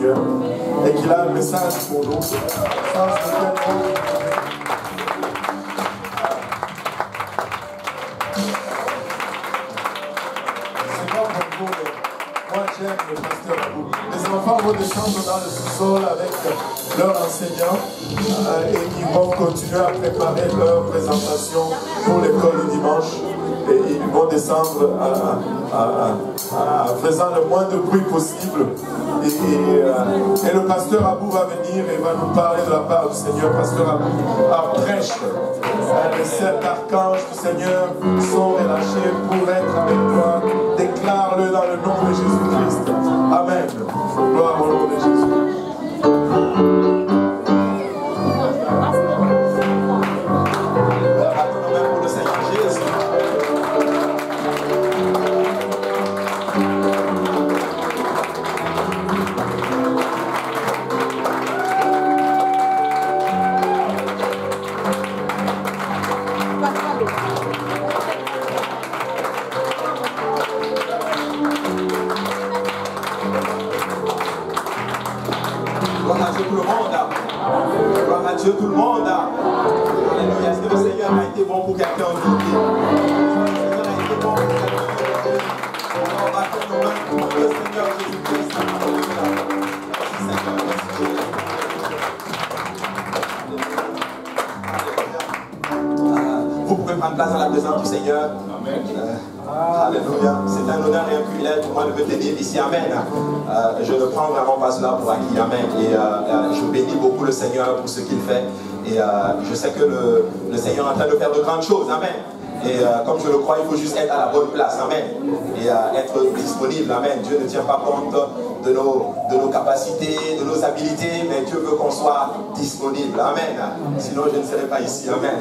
Seigneur, et qu'il a un message pour nous. C'est pas pour vous, mais moi j'aime le pasteur Abou. Les enfants vont descendre dans le sous-sol avec leur enseignant et ils vont continuer à préparer leur présentation pour l'école du dimanche. Et ils vont descendre en faisant le moins de bruit possible. Et le pasteur Abou va venir et va nous parler de la part du Seigneur. Pasteur Abou prêche. Les 7 archanges du Seigneur sont relâchés pour être avec toi. Déclare-le dans le nom de Jésus-Christ. Amen. Gloire au nom de Jésus. Dieu tout le monde. Alléluia. Est-ce que le Seigneur a été bon pour quelqu'un aujourd'hui? Le Seigneur a été bon pour quelqu'un aujourd'hui. On va faire nos mains pour le Seigneur Jésus-Christ. Alléluia. Merci Seigneur. Merci Jésus. Vous pouvez prendre place dans la présence du Seigneur. Amen. Alléluia. C'est un honneur et un privilège pour moi de me tenir ici. Amen. Je ne prends vraiment pas cela pour acquis. Amen. Et je bénis beaucoup le Seigneur pour ce qu'il fait. Et je sais que le Seigneur est en train de faire de grandes choses. Amen. Et comme je le crois, il faut juste être à la bonne place. Amen. Et être disponible. Amen. Dieu ne tient pas compte de nos capacités, de nos habilités, mais Dieu veut qu'on soit disponible. Amen. Sinon, je ne serais pas ici. Amen.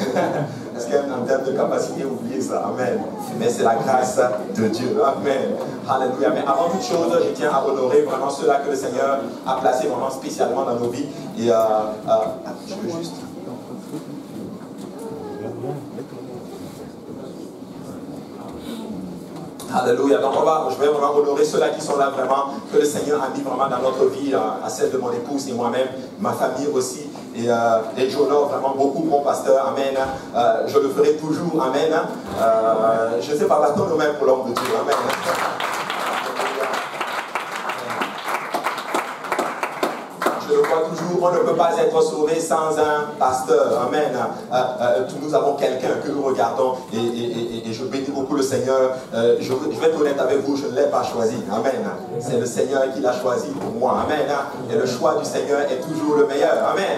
Parce qu'en termes de capacité, oubliez ça. Amen. Mais c'est la grâce de Dieu. Amen. Alléluia. Mais avant toute chose, je tiens à honorer vraiment ceux-là que le Seigneur a placés vraiment spécialement dans nos vies. Et je veux juste... Alléluia. Donc je vais vraiment honorer ceux-là qui sont là vraiment, que le Seigneur a mis vraiment dans notre vie, à celle de mon épouse et moi-même, ma famille aussi. Et j'honore vraiment beaucoup mon pasteur. Amen. Je le ferai toujours. Amen. Je ne sais pas, battons nos mains pour l'homme de Dieu. Amen. Je le crois toujours, on ne peut pas être sauvé sans un pasteur. Amen. Nous avons quelqu'un que nous regardons et je bénis beaucoup le Seigneur. Je vais être honnête avec vous, je ne l'ai pas choisi. Amen. C'est le Seigneur qui l'a choisi pour moi. Amen. Et le choix du Seigneur est toujours le meilleur. Amen.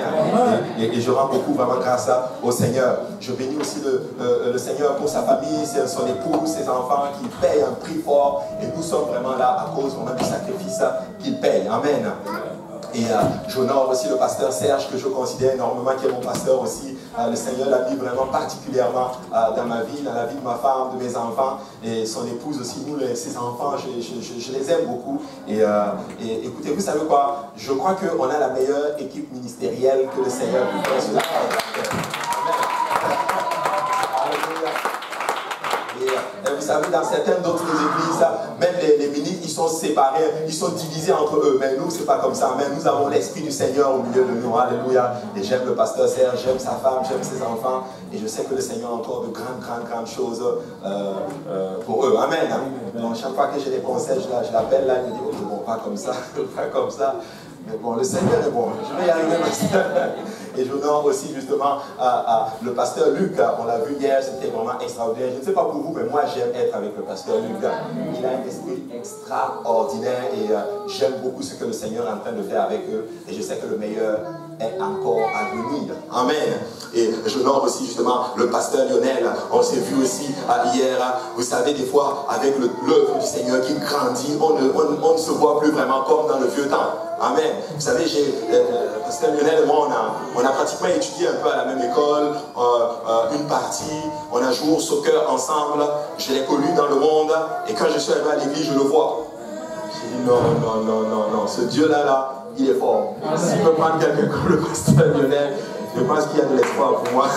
Et je rends beaucoup vraiment grâce au Seigneur. Je bénis aussi le Seigneur pour sa famille, son épouse, ses enfants qui payent un prix fort. Et nous sommes vraiment là à cause vraiment du sacrifice qu'il paye. Amen. Et j'honore aussi le pasteur Serge, que je considère énormément, qui est mon pasteur aussi. Le Seigneur l'a mis vraiment particulièrement dans ma vie, dans la vie de ma femme, de mes enfants, et son épouse aussi. Nous, ses enfants, je les aime beaucoup. Et écoutez, vous savez quoi? Je crois qu'on a la meilleure équipe ministérielle que le Seigneur peut faire sur la terre. Vous savez, dans certaines d'autres églises, même les ministres, ils sont séparés, ils sont divisés entre eux. Mais nous, c'est pas comme ça. Mais nous avons l'Esprit du Seigneur au milieu de nous. Alléluia. Et j'aime le pasteur Serge, j'aime sa femme, j'aime ses enfants. Et je sais que le Seigneur a encore de grandes choses pour eux. Amen. Donc, chaque fois que j'ai des conseils, je l'appelle là, il me dit, oh, bon, pas comme ça, pas comme ça. Mais bon, le Seigneur est bon. Je vais y arriver. Et j'honore aussi justement le pasteur Luc. On l'a vu hier, c'était vraiment extraordinaire. Je ne sais pas pour vous, mais moi j'aime être avec le pasteur Luc. Il a un esprit extraordinaire et j'aime beaucoup ce que le Seigneur est en train de faire avec eux. Et je sais que le meilleur est encore à venir. Amen. Et j'honore aussi justement le pasteur Lionel. On s'est vu aussi hier. Vous savez, des fois, avec l'œuvre du Seigneur qui grandit, on ne se voit plus vraiment comme dans le vieux temps. Amen. Vous savez, pasteur Lionel et moi, on a pratiquement étudié un peu à la même école, une partie, on a joué au soccer ensemble, je l'ai connu dans le monde, et quand je suis arrivé à l'église, je le vois. J'ai dit non, ce Dieu-là, il est fort. S'il peut prendre quelqu'un comme le pasteur Lionel, je pense qu'il y a de l'espoir pour moi.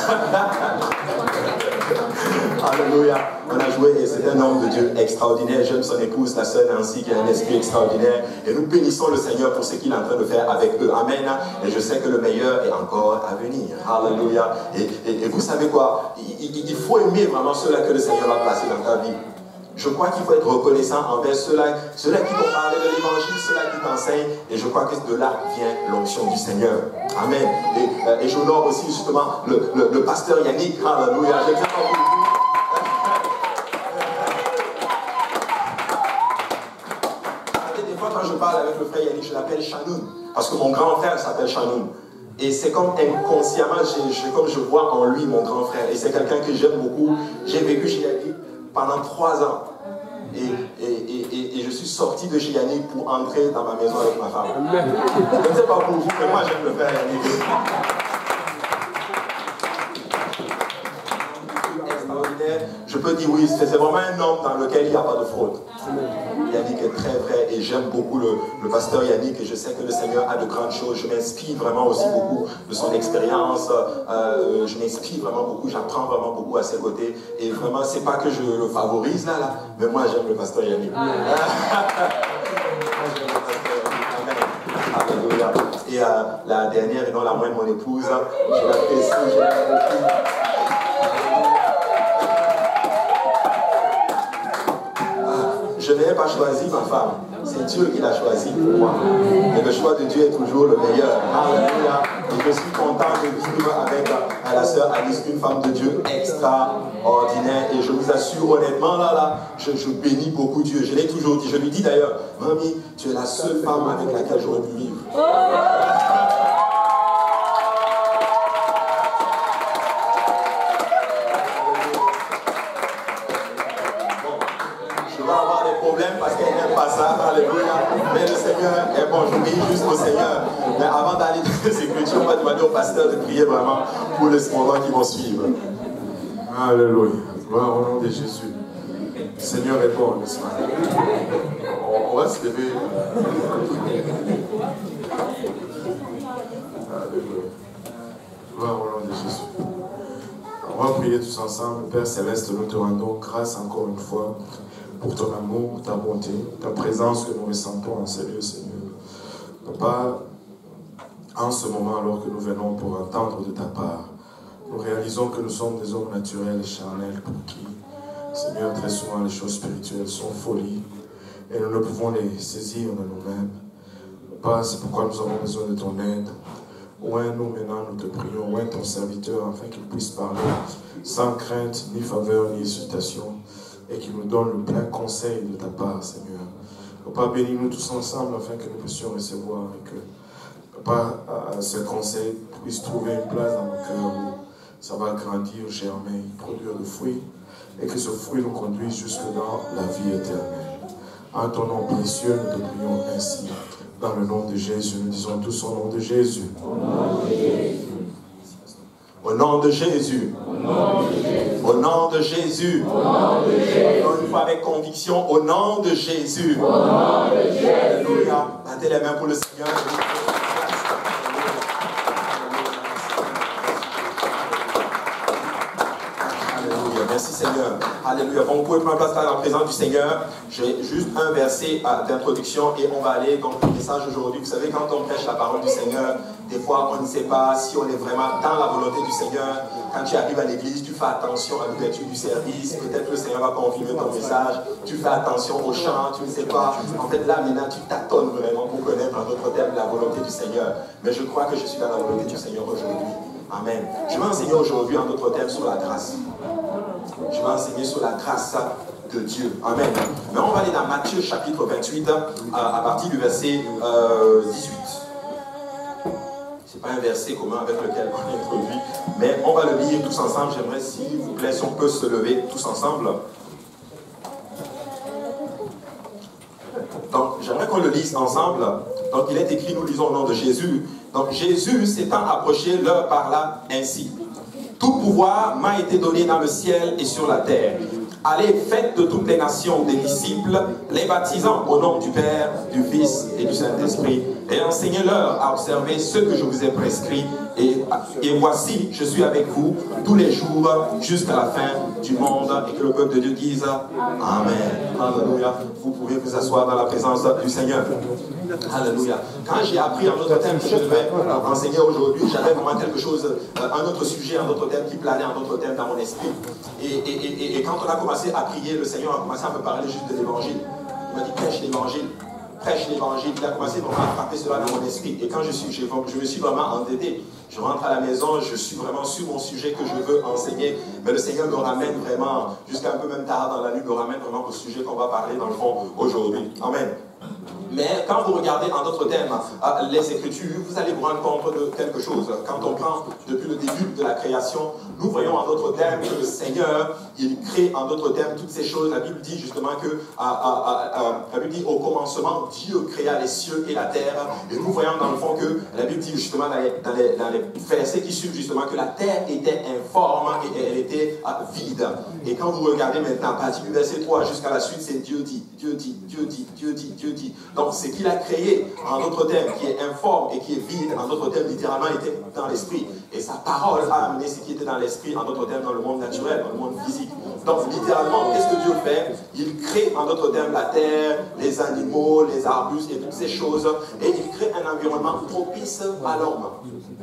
Alléluia. On a joué et c'est un homme de Dieu extraordinaire. J'aime son épouse, la sœur Nancy, qui a un esprit extraordinaire. Et nous bénissons le Seigneur pour ce qu'il est en train de faire avec eux. Amen. Et je sais que le meilleur est encore à venir. Alléluia. Et vous savez quoi? Il faut aimer vraiment ceux-là que le Seigneur va placer dans ta vie. Je crois qu'il faut être reconnaissant envers ceux-là qui t'ont parlé de l'évangile, ceux-là qui t'enseignent. Et je crois que de là vient l'onction du Seigneur. Amen. Et j'honore aussi justement le pasteur Yannick. Alléluia. Je tiens à vous. Des fois, quand je parle avec le frère Yannick, je l'appelle Chanoun. Parce que mon grand frère s'appelle Chanoun. Et c'est comme inconsciemment, comme je vois en lui mon grand frère. Et c'est quelqu'un que j'aime beaucoup. J'ai vécu chez Yannick pendant 3 ans. Et je suis sorti de chez Yannick pour entrer dans ma maison avec ma femme. Je ne sais pas pour vous, mais moi j'aime le faire Yannick. Extraordinaire. Je peux dire oui, c'est vraiment un homme dans lequel il n'y a pas de fraude. Yannick est très vrai et j'aime beaucoup le pasteur Yannick et je sais que le Seigneur a de grandes choses. Je m'inspire vraiment aussi beaucoup de son expérience. Je m'inspire vraiment beaucoup, j'apprends vraiment beaucoup à ses côtés. Et vraiment, c'est pas que je le favorise là, mais moi j'aime le pasteur Yannick. Alléluia. Et la dernière et non la moindre, mon épouse, je l'apprécie, je l'aime beaucoup. Je n'ai pas choisi ma femme, c'est Dieu qui l'a choisi pour moi. Et le choix de Dieu est toujours le meilleur. Alléluia. Et je suis content de vivre avec la sœur Alice, une femme de Dieu extraordinaire. Et je vous assure honnêtement, je bénis beaucoup Dieu. Je l'ai toujours dit, je lui dis d'ailleurs, mamie, tu es la seule femme avec laquelle j'aurais pu vivre. Parce qu'elle n'aime pas ça, alléluia. Mais le Seigneur est bon, je prie juste au Seigneur. Mais avant d'aller dans les Écritures, on va demander au pasteur de prier vraiment pour les moments qui vont suivre. Alléluia. Gloire au nom de Jésus. Le Seigneur est bon, n'est-ce pas? On va se lever. Alléluia. Gloire au nom de Jésus. On va prier tous ensemble. Père Céleste, nous te rendons grâce encore une fois pour ton amour, ta bonté, ta présence que nous ressentons en ces lieux, Seigneur. Papa, en ce moment, alors que nous venons pour entendre de ta part, nous réalisons que nous sommes des hommes naturels et charnels pour qui, Seigneur, très souvent les choses spirituelles sont folies et nous ne pouvons les saisir de nous-mêmes. Papa, c'est pourquoi nous avons besoin de ton aide. Oins-nous maintenant, nous te prions, oins ton serviteur afin qu'il puisse parler sans crainte, ni faveur, ni hésitation, et qu'il nous donne le plein conseil de ta part, Seigneur. Papa, bénis-nous tous ensemble afin que nous puissions recevoir et que, Papa, ce conseil puisse trouver une place dans nos cœurs où ça va grandir, germer, produire de fruits, et que ce fruit nous conduise jusque dans la vie éternelle. En ton nom précieux, nous te prions ainsi. Dans le nom de Jésus, nous disons tous au nom de Jésus. Au nom de Jésus. Au nom de Jésus. Encore une fois avec conviction, au nom de Jésus. Alléluia. Battez les mains pour le Seigneur. Alléluia. Merci Seigneur. Alléluia. Bon, vous pouvez prendre place dans la présence du Seigneur. J'ai juste un verset d'introduction et on va aller donc le message aujourd'hui. Vous savez, quand on prêche la parole du Seigneur, des fois on ne sait pas si on est vraiment dans la volonté du Seigneur. Quand tu arrives à l'église, tu fais attention à l'ouverture du service. Peut-être que le Seigneur va confirmer ton message. Tu fais attention au chant, tu ne sais pas. En fait, là maintenant, tu tâtonnes vraiment pour connaître en d'autres termes la volonté du Seigneur. Mais je crois que je suis dans la volonté du Seigneur aujourd'hui. Amen. Je vais enseigner aujourd'hui en d'autres termes sur la grâce. Je vais enseigner sur la grâce de Dieu. Amen. Mais on va aller dans Matthieu chapitre 28 à partir du verset 18. Ce n'est pas un verset commun avec lequel on est introduit, mais on va le lire tous ensemble. J'aimerais, s'il vous plaît, si on peut se lever tous ensemble. Donc, j'aimerais qu'on le lise ensemble. Donc, il est écrit, nous lisons au nom de Jésus. Donc, Jésus s'étant approché, leur parla ainsi. Tout pouvoir m'a été donné dans le ciel et sur la terre. Allez, faites de toutes les nations des disciples, les baptisant au nom du Père, du Fils et du Saint-Esprit, et enseignez-leur à observer ce que je vous ai prescrit. Et voici, je suis avec vous tous les jours jusqu'à la fin du monde. Et que le peuple de Dieu dise Amen. Alléluia. Vous pouvez vous asseoir dans la présence du Seigneur. Alléluia. Quand j'ai appris un autre thème que je devais enseigner aujourd'hui, j'avais vraiment quelque chose, un autre sujet, un autre thème qui planait, un autre thème dans mon esprit. Et quand on a commencé à prier, le Seigneur a commencé à me parler juste de l'évangile. Il m'a dit prêche l'évangile. Prêche l'évangile. Il a commencé vraiment à frapper cela dans mon esprit. Et quand je me suis vraiment entêté, je rentre à la maison, je suis vraiment sur mon sujet que je veux enseigner. Mais le Seigneur me ramène vraiment, jusqu'à un peu même tard dans la nuit, me ramène vraiment au sujet qu'on va parler dans le fond aujourd'hui. Amen. Mais quand vous regardez en d'autres thèmes les Écritures, vous allez vous rendre compte de quelque chose. Quand on prend depuis le début de la création, nous voyons en d'autres thèmes que le Seigneur, il crée en d'autres thèmes toutes ces choses. La Bible dit justement que, la Bible dit au commencement, Dieu créa les cieux et la terre. Et nous voyons dans le fond que la Bible dit justement dans les versets qui suivent justement que la terre était informe et elle était vide. Et quand vous regardez maintenant à partir du verset 3 jusqu'à la suite, c'est Dieu dit, Dieu dit, Dieu dit, Dieu dit, Dieu dit. Donc ce qu'il a créé en d'autres termes, qui est informe et qui est vide, en d'autres termes littéralement était dans l'esprit. Et sa parole a amené ce qui était dans l'esprit, en d'autres termes dans le monde naturel, dans le monde physique. Donc littéralement, qu'est-ce que Dieu fait? Il crée en d'autres termes la terre, les animaux, les arbustes et toutes ces choses. Et il crée un environnement propice à l'homme.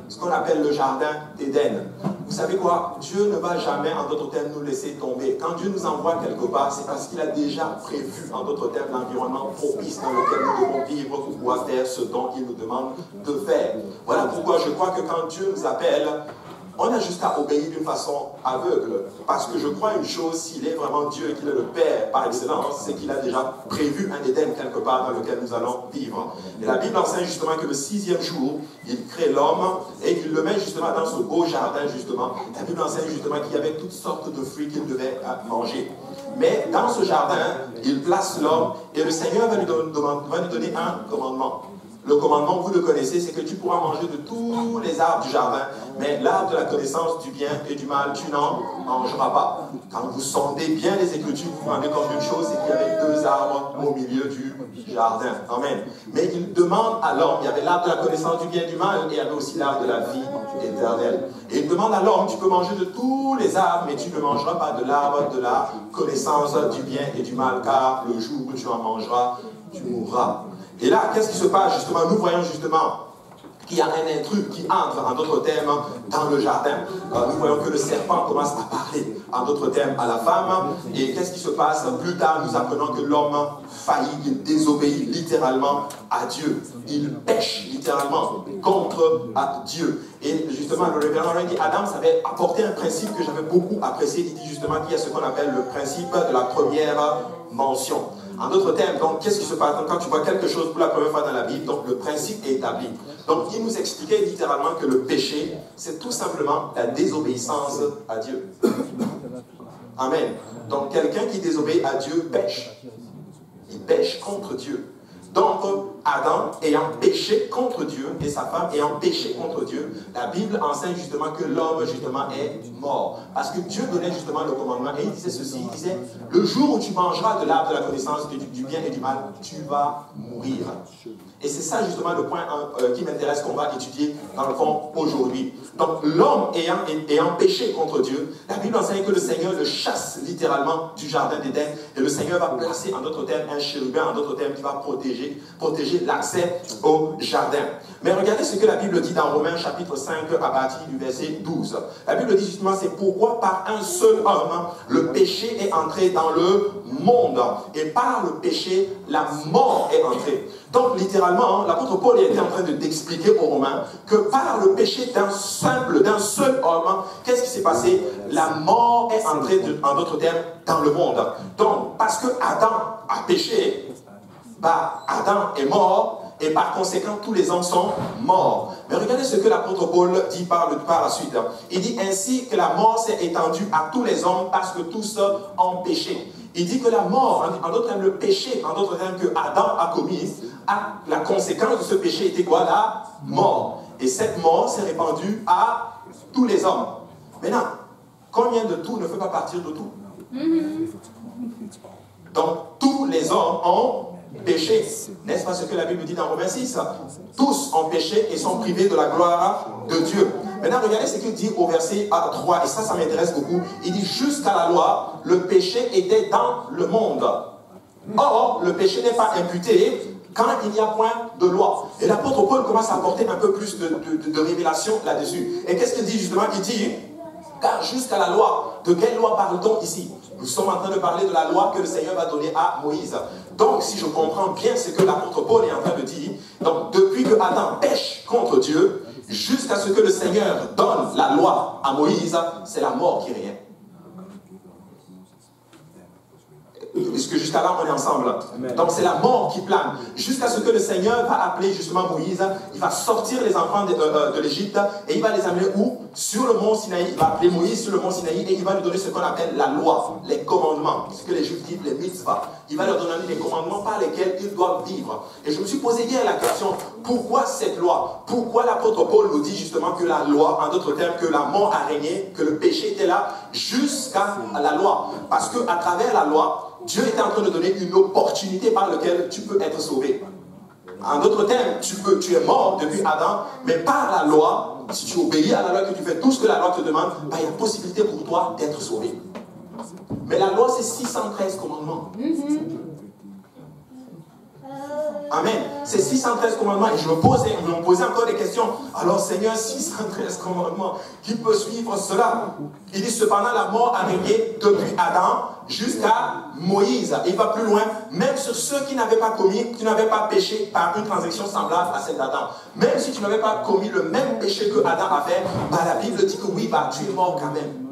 Ce qu'on appelle le jardin d'Éden. Vous savez quoi? Dieu ne va jamais, en d'autres termes, nous laisser tomber. Quand Dieu nous envoie quelque part, c'est parce qu'il a déjà prévu, en d'autres termes, l'environnement propice dans lequel nous devons vivre pour pouvoir faire ce dont il nous demande de faire. Voilà pourquoi je crois que quand Dieu nous appelle, on a juste à obéir d'une façon aveugle. Parce que je crois une chose, s'il est vraiment Dieu et qu'il est le Père par excellence, c'est qu'il a déjà prévu un Éden quelque part dans lequel nous allons vivre. Et la Bible enseigne justement que le 6e jour, il crée l'homme et qu'il le met justement dans ce beau jardin justement. La Bible enseigne justement qu'il y avait toutes sortes de fruits qu'il devait manger. Mais dans ce jardin, il place l'homme et le Seigneur va lui donner un commandement. Le commandement, vous le connaissez, c'est que tu pourras manger de tous les arbres du jardin, mais l'arbre de la connaissance du bien et du mal, tu n'en mangeras pas. Quand vous sondez bien les Écritures, vous vous rendez compte d'une chose, c'est qu'il y avait 2 arbres au milieu du jardin. Amen. Mais il demande à l'homme, il y avait l'arbre de la connaissance du bien et du mal, et il y avait aussi l'arbre de la vie éternelle. Et il demande à l'homme, tu peux manger de tous les arbres, mais tu ne mangeras pas de l'arbre de la connaissance du bien et du mal, car le jour où tu en mangeras, tu mourras. Et là, qu'est-ce qui se passe justement? Nous voyons justement qu'il y a un intrus qui entre, en d'autres termes, dans le jardin. Nous voyons que le serpent commence à parler, en d'autres termes, à la femme. Et qu'est-ce qui se passe? Plus tard, nous apprenons que l'homme faillit, il désobéit littéralement à Dieu. Il pêche littéralement contre Dieu. Et justement, le révérend dit, Adam savait apporter un principe que j'avais beaucoup apprécié. Il dit justement qu'il y a ce qu'on appelle le principe de la première mention. En d'autres termes, donc, qu'est-ce qui se passe? Donc, quand tu vois quelque chose pour la première fois dans la Bible, donc le principe est établi. Donc, il nous expliquait littéralement que le péché, c'est tout simplement la désobéissance à Dieu. Amen. Donc, quelqu'un qui désobéit à Dieu pêche. Il pêche contre Dieu. Donc, Adam ayant péché contre Dieu et sa femme ayant péché contre Dieu, la Bible enseigne justement que l'homme justement est mort. Parce que Dieu donnait justement le commandement et il disait ceci, il disait, le jour où tu mangeras de l'arbre de la connaissance du bien et du mal, tu vas mourir. Et c'est ça justement le point qui m'intéresse qu'on va étudier dans le fond aujourd'hui. Donc l'homme ayant péché contre Dieu, la Bible enseigne que le Seigneur le chasse littéralement du jardin d'Éden et le Seigneur va placer en d'autres termes un chérubin, en d'autres termes qui va protéger l'accès au jardin. Mais regardez ce que la Bible dit dans Romains chapitre 5 à partir du verset 12. La Bible dit justement c'est pourquoi par un seul homme le péché est entré dans le monde et par le péché la mort est entrée. Donc littéralement l'apôtre Paul était en train d'expliquer aux Romains que par le péché d'un seul homme, qu'est-ce qui s'est passé? La mort est entrée en d'autres termes dans le monde. Donc parce que Adam a péché, Adam est mort et par conséquent tous les hommes sont morts. Mais regardez ce que l'apôtre Paul dit par la suite. Il dit ainsi que la mort s'est étendue à tous les hommes parce que tous ont péché. Il dit que la mort, en d'autres termes le péché, en d'autres termes que Adam a commis, la conséquence de ce péché était quoi? La mort. Et cette mort s'est répandue à tous les hommes. Maintenant, combien de tout ne fait pas partir de tout? Donc, tous les hommes ont péché. N'est-ce pas ce que la Bible dit dans Romains 6? Tous ont péché et sont privés de la gloire de Dieu. Maintenant, regardez ce qu'il dit au verset 3, et ça m'intéresse beaucoup. Il dit, jusqu'à la loi, le péché était dans le monde. Or, le péché n'est pas imputé quand il n'y a point de loi. Et l'apôtre Paul commence à apporter un peu plus de révélation là-dessus. Et qu'est-ce qu'il dit justement? Il dit, car jusqu'à la loi, de quelle loi parle-t-on ici? Nous sommes en train de parler de la loi que le Seigneur va donner à Moïse. Donc, si je comprends bien ce que l'apôtre Paul est en train de dire, donc depuis que Adam pêche contre Dieu, jusqu'à ce que le Seigneur donne la loi à Moïse, c'est la mort qui règne. Est-ce que jusqu'à là on est ensemble? Amen. Donc c'est la mort qui plane. Jusqu'à ce que le Seigneur va appeler justement Moïse, il va sortir les enfants de l'Égypte et il va les amener où? Sur le mont Sinaï. Il va appeler Moïse sur le mont Sinaï et il va lui donner ce qu'on appelle la loi, les commandements, ce que les Juifs disent les mitzvahs. Il va leur donner les commandements par lesquels ils doivent vivre. Et je me suis posé hier la question, pourquoi cette loi? Pourquoi l'apôtre Paul nous dit justement que la loi, en d'autres termes, que la mort a régné, que le péché était là jusqu'à la loi? Parce qu'à travers la loi, Dieu est en train de donner une opportunité par laquelle tu peux être sauvé. En d'autres termes, tu es mort depuis Adam, mais par la loi, si tu obéis à la loi, que tu fais tout ce que la loi te demande, bah, il y a possibilité pour toi d'être sauvé. Mais la loi, c'est 613 commandements. Amen. C'est 613 commandements. Et je me posais encore des questions. Alors Seigneur, 613 commandements, qui peut suivre cela? Il dit cependant la mort a régné depuis Adam jusqu'à Moïse. Et il va plus loin, même sur ceux qui n'avaient pas commis, qui n'avaient pas péché par une transaction semblable à celle d'Adam. Même si tu n'avais pas commis le même péché que Adam a fait, bah, la Bible dit que oui, bah, tu es mort quand même.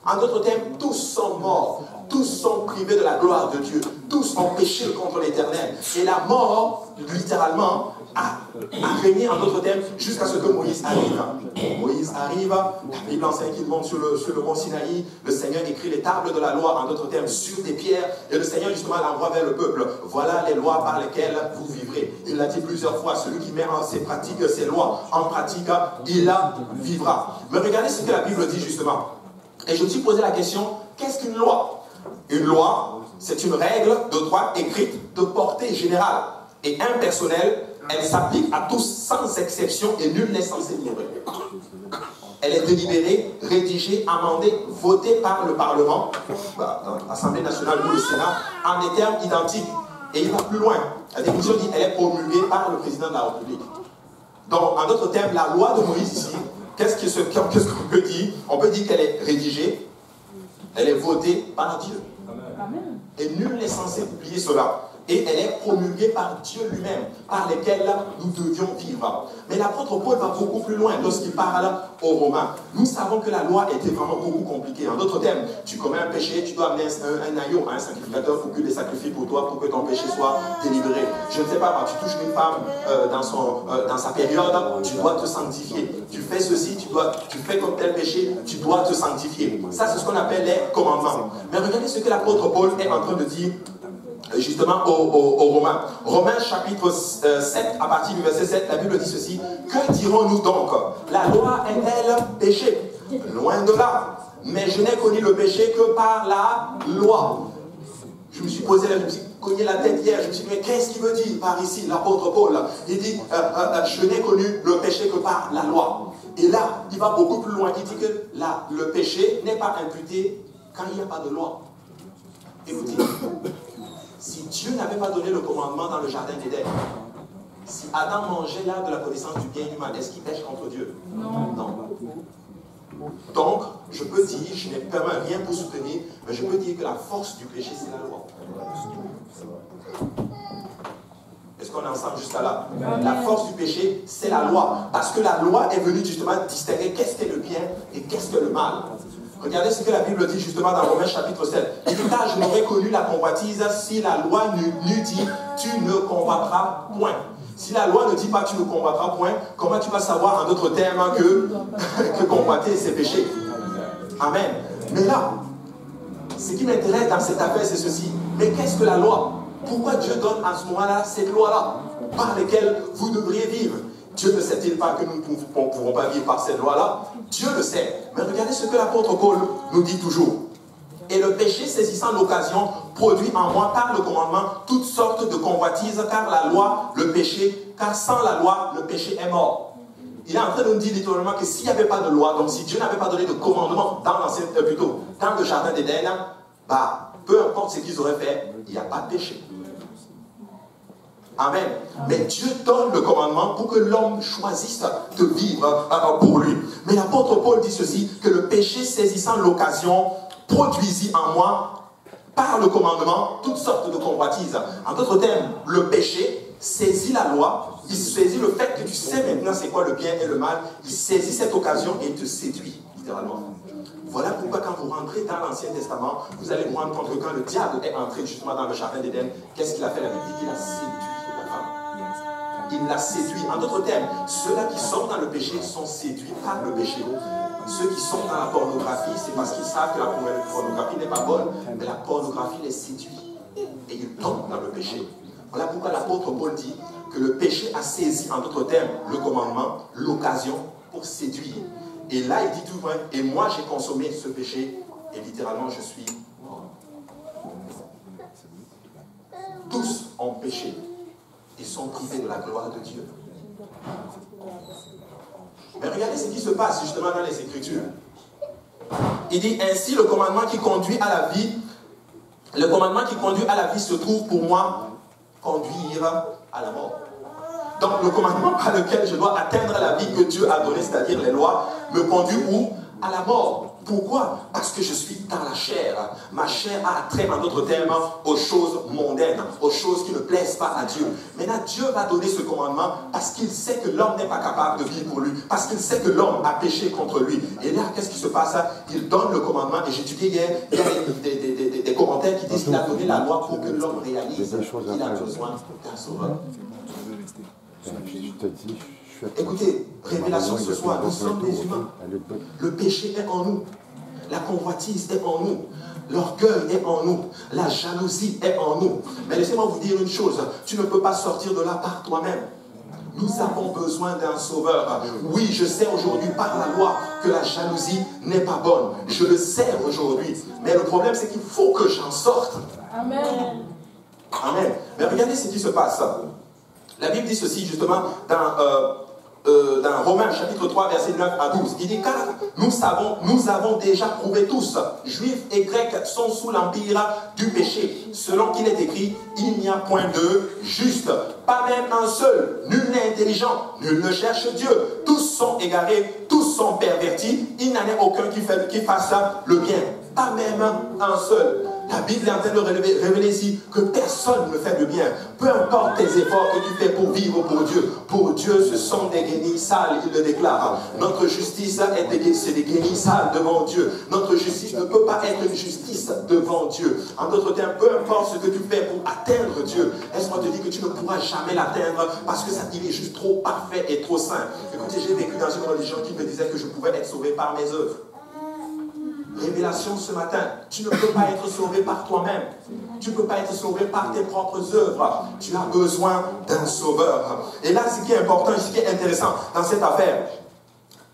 En d'autres termes, tous sont morts. Tous sont privés de la gloire de Dieu. Tous ont péché contre l'Éternel. Et la mort, littéralement, a régné, en d'autres termes, jusqu'à ce que Moïse arrive. Moïse arrive, la Bible enseigne qu'il monte sur le mont Sinaï. Le Seigneur écrit les tables de la loi, en d'autres termes, sur des pierres. Et le Seigneur, justement, l'envoie vers le peuple. Voilà les lois par lesquelles vous vivrez. Il l'a dit plusieurs fois, celui qui met ses lois en pratique, il vivra. Mais regardez ce que la Bible dit, justement. Et je me suis posé la question, qu'est-ce qu'une loi? Une loi, c'est une règle de droit écrite de portée générale et impersonnelle. Elle s'applique à tous sans exception et nul n'est censé l'ignorer. Elle est délibérée, rédigée, amendée, votée par le Parlement, dans l'Assemblée nationale ou le Sénat, en des termes identiques. Et il va plus loin. La définition dit qu'elle est promulguée par le président de la République. Donc, en d'autres termes, la loi de Moïse ici, qu'est-ce qu'on peut dire? On peut dire qu'elle est rédigée, elle est votée par Dieu. Amen. Et nul n'est censé oublier cela. Et elle est promulguée par Dieu lui-même, par lesquelles nous devions vivre. Mais l'apôtre Paul va beaucoup plus loin lorsqu'il parle aux Romains. Nous savons que la loi était vraiment beaucoup compliquée. En d'autres termes, tu commets un péché, tu dois amener un agneau à un sacrificateur pour qu'il les sacrifie pour toi, pour que ton péché soit délivré. Je ne sais pas, tu touches une femme dans sa période, tu dois te sanctifier. Tu fais ceci, tu fais comme tel péché, tu dois te sanctifier. Ça, c'est ce qu'on appelle les commandements. Mais regardez ce que l'apôtre Paul est en train de dire justement aux Romains. Romains chapitre 7, à partir du verset 7, la Bible dit ceci. Que dirons-nous donc? La loi est-elle péché? Loin de là. Mais je n'ai connu le péché que par la loi. Je me suis posé là, je me suis cogné la tête hier, je me suis dit, mais qu'est-ce qu'il veut dire par ici, l'apôtre Paul? Il dit, je n'ai connu le péché que par la loi. Et là, il va beaucoup plus loin. Il dit que le péché n'est pas imputé quand il n'y a pas de loi. Écoutez, si Dieu n'avait pas donné le commandement dans le jardin d'Éden, si Adam mangeait l'arbre de la connaissance du bien et du mal, est-ce qu'il pêche contre Dieu? Non. Donc, je peux dire, je n'ai rien pour soutenir, mais je peux dire que la force du péché, c'est la loi. Est-ce qu'on est ensemble jusqu'à là? La force du péché, c'est la loi. Parce que la loi est venue justement distinguer qu'est-ce que le bien et qu'est-ce que le mal. Regardez ce que la Bible dit justement dans Romains chapitre 7. Il dit, car je n'aurais connu la convoitise si la loi n'eût dit, tu ne combattras point. Si la loi ne dit pas, tu ne combattras point, comment tu vas savoir en d'autres termes que combattre c'est péché? Amen. Mais là, ce qui m'intéresse dans cette affaire, c'est ceci. Mais qu'est-ce que la loi? Pourquoi Dieu donne à ce moment-là cette loi-là par laquelle vous devriez vivre? Dieu ne sait-il pas que nous ne pourrons pas vivre par cette loi-là? Dieu le sait. Mais regardez ce que l'apôtre Paul nous dit toujours. Et le péché saisissant l'occasion produit en moi par le commandement toutes sortes de convoitises, car la loi, le péché, car sans la loi, le péché est mort. Il est en train de nous dire littéralement que s'il n'y avait pas de loi, donc si Dieu n'avait pas donné de commandement dans l'ancien, plutôt dans le jardin d'Éden, bah, peu importe ce qu'ils auraient fait, il n'y a pas de péché. Amen. Mais Dieu donne le commandement pour que l'homme choisisse de vivre pour lui. Mais l'apôtre Paul dit ceci, que le péché saisissant l'occasion produisit en moi, par le commandement, toutes sortes de convoitises. En d'autres termes, le péché saisit la loi, il saisit le fait que tu sais maintenant c'est quoi le bien et le mal, il saisit cette occasion et te séduit, littéralement. Voilà pourquoi quand vous rentrez dans l'Ancien Testament, vous allez vous rendre compte que quand le diable est entré justement dans le jardin d'Éden, qu'est-ce qu'il a fait? La Bible dit qu'il a séduit la femme. Il l'a séduit. En d'autres termes, ceux-là qui sont dans le péché sont séduits par le péché. Ceux qui sont dans la pornographie, c'est parce qu'ils savent que la pornographie n'est pas bonne, mais la pornographie les séduit. Et ils tombent dans le péché. Voilà pourquoi l'apôtre Paul dit que le péché a saisi, en d'autres termes, le commandement, l'occasion pour séduire. Et là, il dit tout vrai. Et moi, j'ai consommé ce péché, et littéralement, je suis mort. Tous ont péché. Ils sont privés de la gloire de Dieu. Mais regardez ce qui se passe justement dans les Écritures. Il dit ainsi, le commandement qui conduit à la vie, se trouve pour moi conduire à la mort. Donc le commandement par lequel je dois atteindre la vie que Dieu a donnée, c'est-à-dire les lois, me conduit où? À la mort. Pourquoi? Parce que je suis dans la chair. Ma chair a attrait, en d'autres termes, aux choses mondaines, aux choses qui ne plaisent pas à Dieu. Maintenant, Dieu va donner ce commandement parce qu'il sait que l'homme n'est pas capable de vivre pour lui, parce qu'il sait que l'homme a péché contre lui. Et là, qu'est-ce qui se passe? Il donne le commandement, et j'ai étudié hier, il y a des commentaires qui disent qu'il a donné la loi pour que l'homme réalise qu'il a besoin d'un sauveur. Écoutez, révélation ce soir, nous sommes des humains. Le péché est en nous. La convoitise est en nous. L'orgueil est en nous. La jalousie est en nous. Mais laissez-moi vous dire une chose. Tu ne peux pas sortir de là par toi-même. Nous avons besoin d'un sauveur. Oui, je sais aujourd'hui par la loi que la jalousie n'est pas bonne. Je le sais aujourd'hui. Mais le problème, c'est qu'il faut que j'en sorte. Amen. Amen. Mais regardez ce qui se passe. La Bible dit ceci justement dans Romains chapitre 3 verset 9 à 12. Il dit car nous avons déjà prouvé tous, juifs et grecs sont sous l'empire du péché. Selon qu'il est écrit, il n'y a point de juste, pas même un seul, nul n'est intelligent, nul ne cherche Dieu. Tous sont égarés, tous sont pervertis, il n'en est aucun qui fasse le bien, pas même un seul. La Bible est en train de révéler ici que personne ne fait le bien. Peu importe tes efforts que tu fais pour vivre pour Dieu, ce sont des guenilles sales, il le déclare. Notre justice, c'est des guenilles sales devant Dieu. Notre justice ne peut pas être une justice devant Dieu. En d'autres termes, peu importe ce que tu fais pour atteindre Dieu, laisse-moi te dire que tu ne pourras jamais l'atteindre parce que ça, il est juste trop parfait et trop saint. Écoutez, j'ai vécu dans une religion qui me disait que je pouvais être sauvé par mes œuvres. Révélation ce matin, tu ne peux pas être sauvé par toi-même. Tu ne peux pas être sauvé par tes propres œuvres. Tu as besoin d'un sauveur. Et là, ce qui est important, ce qui est intéressant dans cette affaire,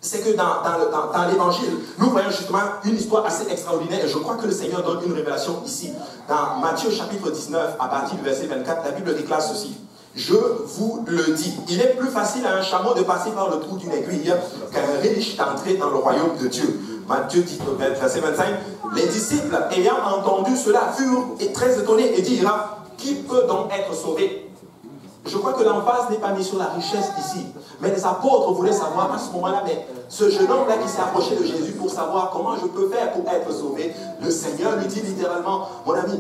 c'est que dans l'évangile, nous voyons justement une histoire assez extraordinaire et je crois que le Seigneur donne une révélation ici. Dans Matthieu chapitre 19, à partir du verset 24, la Bible déclare ceci. Je vous le dis, il est plus facile à un chameau de passer par le trou d'une aiguille qu'à un riche d'entrer dans le royaume de Dieu. Matthieu 19, verset 25, les disciples ayant entendu cela furent très étonnés et dirent, qui peut donc être sauvé? Je crois que l'emphase n'est pas mise sur la richesse ici. Mais les apôtres voulaient savoir à ce moment-là, mais ce jeune homme-là qui s'est approché de Jésus pour savoir comment je peux faire pour être sauvé, le Seigneur lui dit littéralement, mon ami,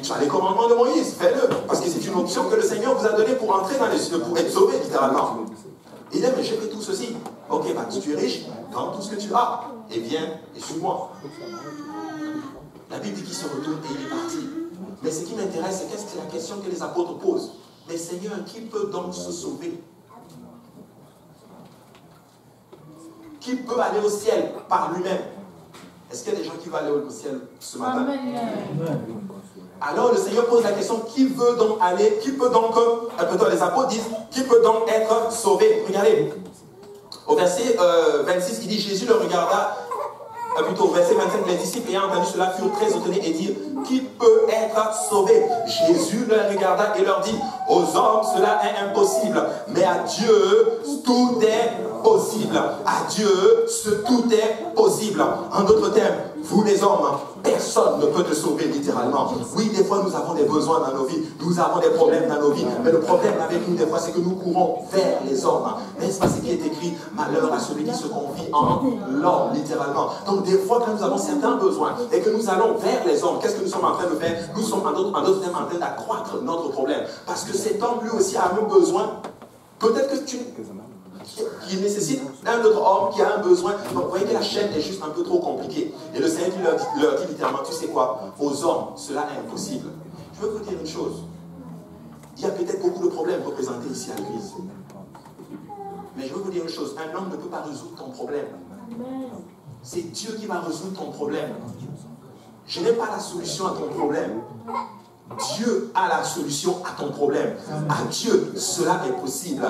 tu as les commandements de Moïse, fais-le. Parce que c'est une option que le Seigneur vous a donnée pour entrer dans les cieux, pour être sauvé littéralement. Il dit, mais j'ai fait tout ceci. Ok, bah tu es riche, prends tout ce que tu as, et viens et suis-moi. La Bible dit qu'il se retourne et il est parti. Mais ce qui m'intéresse, c'est qu'est-ce que la question que les apôtres posent. Mais Seigneur, qui peut donc se sauver? Qui peut aller au ciel par lui-même? Est-ce qu'il y a des gens qui veulent aller au ciel ce matin? Amen. Alors le Seigneur pose la question, qui veut donc aller, qui peut donc, les apôtres disent, qui peut donc être sauvé? Regardez, au verset 26, il dit, Jésus le regarda plutôt verset 25, les disciples ayant entendu cela furent très étonnés et dirent, qui peut être sauvé? Jésus leur regarda et leur dit, aux hommes cela est impossible, mais à Dieu tout est possible. À Dieu tout est possible. En d'autres termes, vous les hommes, personne ne peut te sauver littéralement. Oui, des fois nous avons des besoins dans nos vies, nous avons des problèmes dans nos vies, mais le problème avec nous des fois c'est que nous courons vers les hommes. N'est-ce pas ce qui est écrit? Malheur à celui qui se confie en l'homme, littéralement. Donc des fois quand nous avons certains besoins et que nous allons vers les hommes, qu'est-ce que nous sommes en train de faire? Nous sommes en d'autres termes en train d'accroître notre problème. Parce que cet homme lui aussi a un besoin. Peut-être que qui nécessite un autre homme qui a un besoin. Donc vous voyez que la chaîne est juste un peu trop compliquée. Et le Seigneur qui leur dit littéralement, tu sais quoi, aux hommes, cela est impossible. Je veux vous dire une chose. Il y a peut-être beaucoup de problèmes représentés ici à l'église. Mais je veux vous dire une chose, un homme ne peut pas résoudre ton problème. C'est Dieu qui va résoudre ton problème. Je n'ai pas la solution à ton problème. Dieu a la solution à ton problème. À Dieu, cela est possible.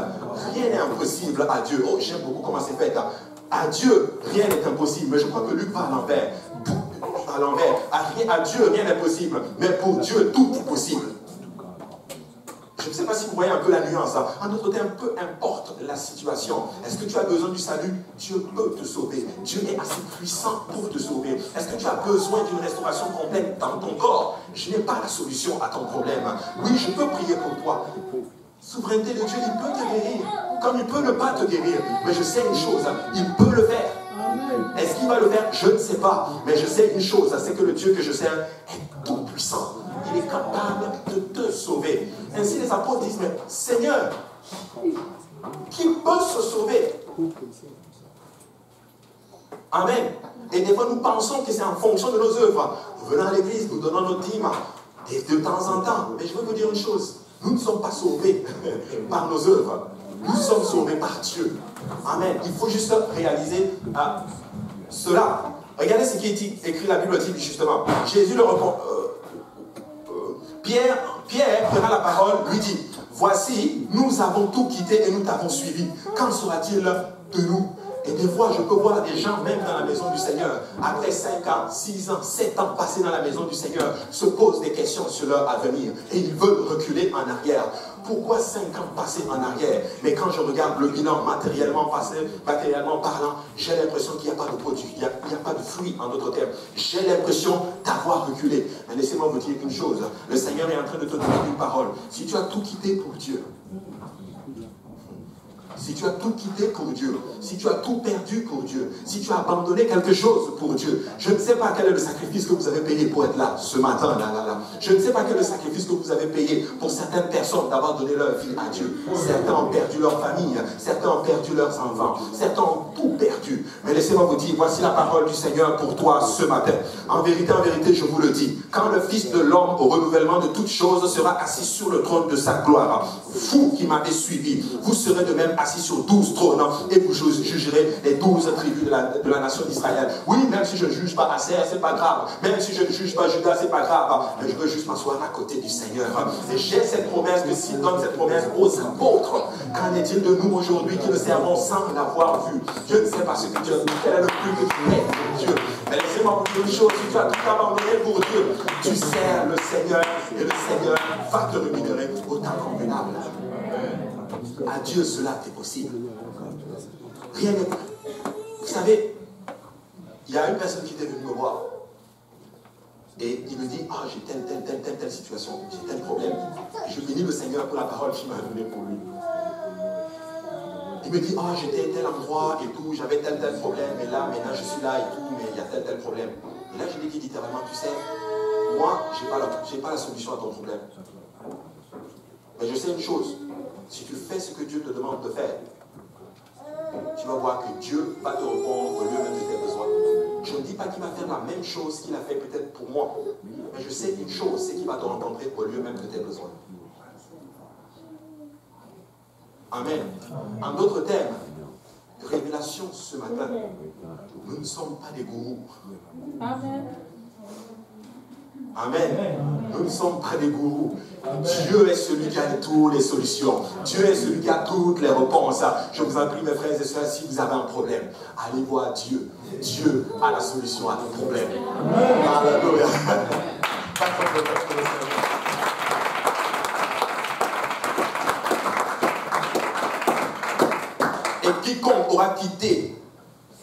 Rien n'est impossible à Dieu. Oh, j'aime beaucoup comment c'est fait. À Dieu, rien n'est impossible. Mais je crois que Luc va à l'envers. À Dieu, rien n'est possible. Mais pour Dieu, tout est possible. Je ne sais pas si vous voyez un peu la nuance. En d'autres termes, peu importe la situation. Est-ce que tu as besoin du salut? Dieu peut te sauver. Dieu est assez puissant pour te sauver. Est-ce que tu as besoin d'une restauration complète dans ton corps? Je n'ai pas la solution à ton problème. Oui, je peux prier pour toi. Souveraineté de Dieu, il peut te guérir. Comme il peut ne pas te guérir. Mais je sais une chose, il peut le faire. Est-ce qu'il va le faire? Je ne sais pas. Mais je sais une chose, c'est que le Dieu que je sers est tout puissant. Il est capable de te sauver. Ainsi les apôtres disent, mais Seigneur, qui peut se sauver? Amen. Et des fois nous pensons que c'est en fonction de nos œuvres. Nous venons à l'église, nous donnons nos dîmes de temps en temps. Mais je veux vous dire une chose, nous ne sommes pas sauvés par nos œuvres. Nous sommes sauvés par Dieu. Amen. Il faut juste réaliser cela. Regardez ce qui est écrit, la Bible dit justement. Jésus le répond. Pierre prenant la parole, lui dit, voici, nous avons tout quitté et nous t'avons suivi. Qu'en sera-t-il de nous? Et des fois, je peux voir des gens, même dans la maison du Seigneur, après 5 ans, 6 ans, 7 ans passés dans la maison du Seigneur, se posent des questions sur leur avenir. Et ils veulent reculer en arrière. Pourquoi 5 ans passés en arrière? Mais quand je regarde le bilan matériellement parlant, j'ai l'impression qu'il n'y a pas de produit, il n'y a pas de fruit en d'autres termes. J'ai l'impression d'avoir reculé. Mais laissez-moi vous dire une chose, le Seigneur est en train de te donner une parole. Si tu as tout quitté pour Dieu, si tu as tout quitté pour Dieu, si tu as tout perdu pour Dieu, si tu as abandonné quelque chose pour Dieu, je ne sais pas quel est le sacrifice que vous avez payé pour être là ce matin, là. Je ne sais pas quel est le sacrifice que vous avez payé pour certaines personnes d'avoir donné leur vie à Dieu. Certains ont perdu leur famille, certains ont perdu leurs enfants, certains ont tout perdu. Mais laissez-moi vous dire, voici la parole du Seigneur pour toi ce matin. En vérité, je vous le dis, quand le Fils de l'homme au renouvellement de toutes choses sera assis sur le trône de sa gloire, vous qui m'avez suivi, vous serez de même assis sur 12 trônes et vous jugerez les 12 tribus de la nation d'Israël. Oui, même si je ne juge pas Aser, c'est pas grave. Même si je ne juge pas Judas, c'est pas grave. Mais je veux juste m'asseoir à côté du Seigneur. Et j'ai cette promesse que s'il donne cette promesse aux apôtres, qu'en est-il de nous aujourd'hui qui le servons sans l'avoir vu? Je ne sais pas ce que Dieu dit. Quel est le plus que tu es pour Dieu? Mais laissez-moi vous dire une chose, si tu as tout abandonné pour Dieu, tu sers le Seigneur et le Seigneur va te rémunérer autant convenable. À Dieu, cela est possible. Rien n'est... Vous savez, il y a une personne qui était venue me voir et il me dit, ah, j'ai telle situation, j'ai tel problème. Et je bénis le Seigneur pour la parole qu'il m'a donnée pour lui. Il me dit, ah, j'étais tel endroit et tout, j'avais tel problème, et là, maintenant je suis là et tout, mais il y a tel problème. Et là, je lui dis littéralement, tu sais, moi, je n'ai pas la solution à ton problème. Mais je sais une chose, si tu fais ce que Dieu te demande de faire, tu vas voir que Dieu va te répondre au lieu même de tes besoins. Je ne dis pas qu'il va faire la même chose qu'il a fait peut-être pour moi, mais je sais une chose, c'est qu'il va te rencontrer au lieu même de tes besoins. Amen. En d'autres termes, révélation ce matin, nous ne sommes pas des gourous. Amen. Amen. Nous ne sommes pas des gourous. Dieu est celui qui a toutes les solutions. Dieu est celui qui a toutes les réponses. Je vous en prie, mes frères et sœurs, si vous avez un problème, allez voir Dieu. Dieu a la solution à nos problèmes. Alléluia. Et quiconque aura quitté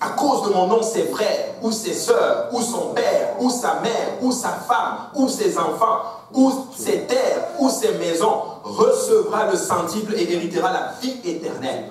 à cause de mon nom ses frères, ou ses sœurs, ou son père, ou sa mère, ou sa femme, ou ses enfants, ou ses terres, ou ses maisons, recevra le centuple et héritera la vie éternelle.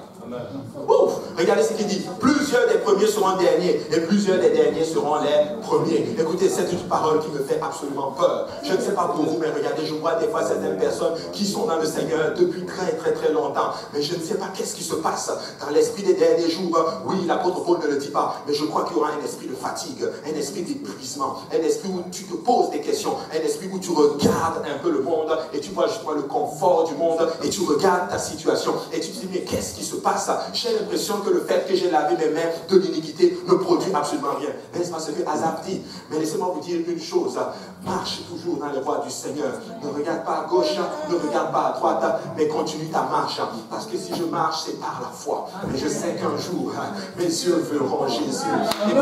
Ouf, regardez ce qu'il dit. Plusieurs des premiers seront derniers et plusieurs des derniers seront les premiers. Écoutez, c'est une parole qui me fait absolument peur. Je ne sais pas pour vous, mais regardez, je vois des fois certaines personnes qui sont dans le Seigneur depuis très longtemps. Mais je ne sais pas qu'est-ce qui se passe dans l'esprit des derniers jours. Oui, l'apôtre Paul ne le dit pas, mais je crois qu'il y aura un esprit de fatigue, un esprit d'épuisement, un esprit où tu te poses des questions, un esprit où tu regardes un peu le monde et tu vois justement le confort du monde et tu regardes ta situation et tu te dis, mais qu'est-ce qui se passe? J'ai l'impression que le fait que j'ai lavé mes mains de l'iniquité ne produit absolument rien. N'est-ce pas ce que Azap dit? Mais laissez-moi vous dire une chose. Marche toujours dans les voies du Seigneur. Ne regarde pas à gauche, ne regarde pas à droite, mais continue ta marche. Parce que si je marche, c'est par la foi. Mais je sais qu'un jour, mes yeux verront Jésus. Et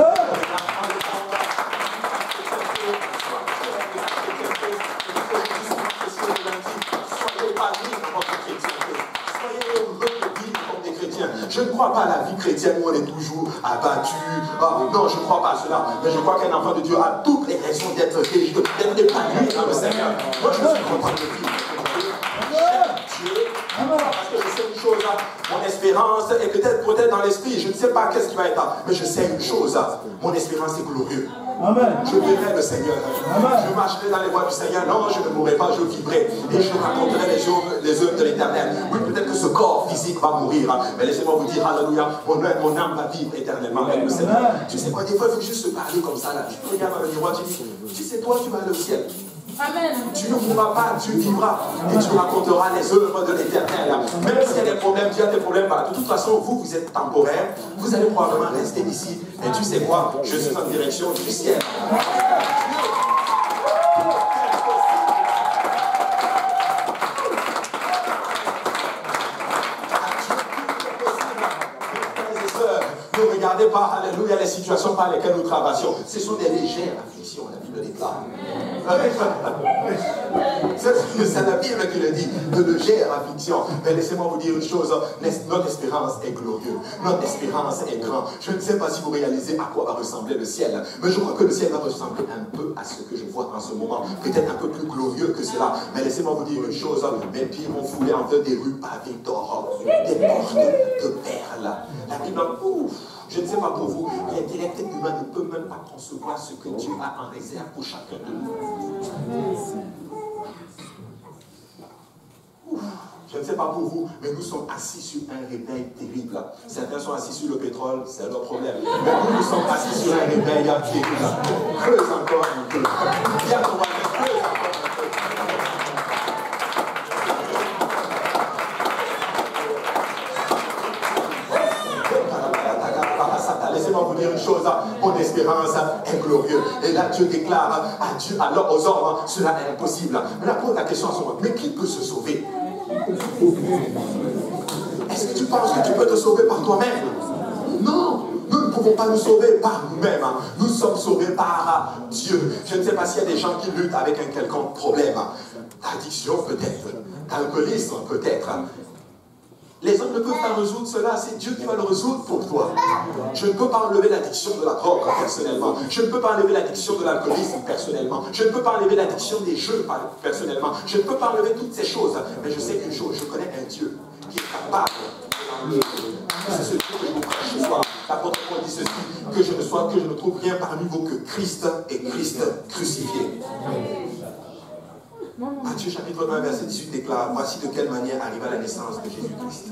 je ne crois pas à la vie chrétienne où on est toujours abattu. Oh, non, je ne crois pas à cela. Mais je crois qu'un enfant de Dieu a toutes les raisons d'être riche, d'être épanoui dans le Seigneur. Moi, je suis content de vivre. J'aime Dieu. Parce que je sais une chose, mon espérance est peut-être dans l'esprit. Je ne sais pas qu'est-ce qui va être là. Mais je sais une chose, mon espérance est glorieuse. Amen. Je verrai le Seigneur. Amen. Je marcherai dans les voies du Seigneur. Non, je ne mourrai pas, je vivrai. Et je raconterai les œuvres de l'Éternel. Oui, peut-être que ce corps physique va mourir. Mais laissez-moi vous dire, alléluia, mon âme va vivre éternellement avec le Seigneur. Tu sais quoi, des fois, il faut juste se parler comme ça. Là. Tu te regardes dans le miroir, tu dis, tu sais, toi, tu vas aller au ciel. Amen. Tu ne mourras pas, tu vivras. Et tu raconteras les œuvres de l'Éternel. Même s'il y a des problèmes, Dieu a des problèmes. Bah, de toute façon, vous êtes temporaire. Vous allez probablement rester ici. Et tu sais quoi, je suis en direction du ciel. Ne regardez pas, alléluia, les situations par lesquelles nous traversons. Ce sont des légères afflictions, la Bible déclare. C'est la Bible qui le dit, de légères afflictions. Mais laissez-moi vous dire une chose, notre espérance est glorieuse, notre espérance est grande. Je ne sais pas si vous réalisez à quoi va ressembler le ciel, mais je crois que le ciel va ressembler un peu à ce que je vois en ce moment, peut-être un peu plus glorieux que cela. Mais laissez-moi vous dire une chose, mes pieds vont fouler en des rues pavées d'or, des portes de perles. La Bible, ouf. Je ne sais pas pour vous, l'intellect humain ne peut même pas concevoir ce que Dieu a en réserve pour chacun de nous. Je ne sais pas pour vous, mais nous sommes assis sur un réveil terrible. Certains sont assis sur le pétrole, c'est leur problème. Mais nous sommes assis sur un réveil terrible. Creuse encore un peu. Viens, on va creuse encore un peu. Laissez-moi vous dire une chose, mon espérance est glorieuse. Et là, Dieu déclare à Dieu, alors aux hommes, cela est impossible. Mais là, pose la question à son monde, mais qui peut se sauver? Est-ce que tu penses que tu peux te sauver par toi-même? Non, nous ne pouvons pas nous sauver par nous-mêmes. Nous sommes sauvés par Dieu. Je ne sais pas s'il y a des gens qui luttent avec un quelconque problème. Addiction peut-être, alcoolisme peut-être. Les hommes ne peuvent pas résoudre cela, c'est Dieu qui va le résoudre pour toi. Je ne peux pas enlever l'addiction de la drogue personnellement. Je ne peux pas enlever l'addiction de l'alcoolisme personnellement. Je ne peux pas enlever l'addiction des jeux personnellement. Je ne peux pas enlever toutes ces choses. Mais je sais qu'une chose, je connais un Dieu qui est capable d'enlever. C'est ce Dieu que je vous prêche ce soir. L'apôtre Paul dit ceci, que je ne trouve rien parmi vous que Christ et Christ crucifié. Matthieu chapitre 1 verset 18 déclare, voici de quelle manière arriva la naissance de Jésus-Christ.